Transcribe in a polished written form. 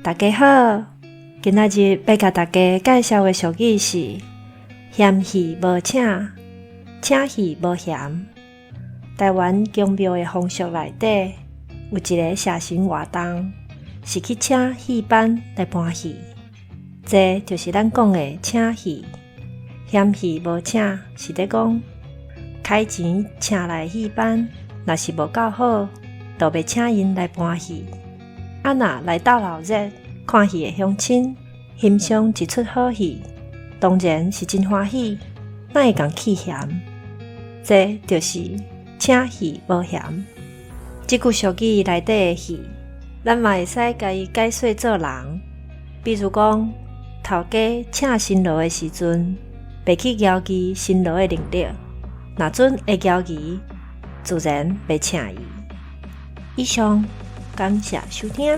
大家好，今仔日要甲大家介绍的俗语是嫌戏无请，请戏无嫌。台湾宫庙的风俗内底有一个社神活动，是去请戏班来搬戏，这就是咱讲的请戏。嫌戏无请是在讲开钱请来戏班，若是无够好，就要请因来搬戏。若来到闹热看戏的乡亲欣赏一出好戏，当然是真欢喜，哪会讲弃嫌？这就是请戏无嫌。这句俗语内底的戏，咱嘛会使甲伊解说做人。比如讲，头家请新郎的时阵，袂去邀记新郎的能力，若准会邀记，自然袂请伊。以上，感谢收听。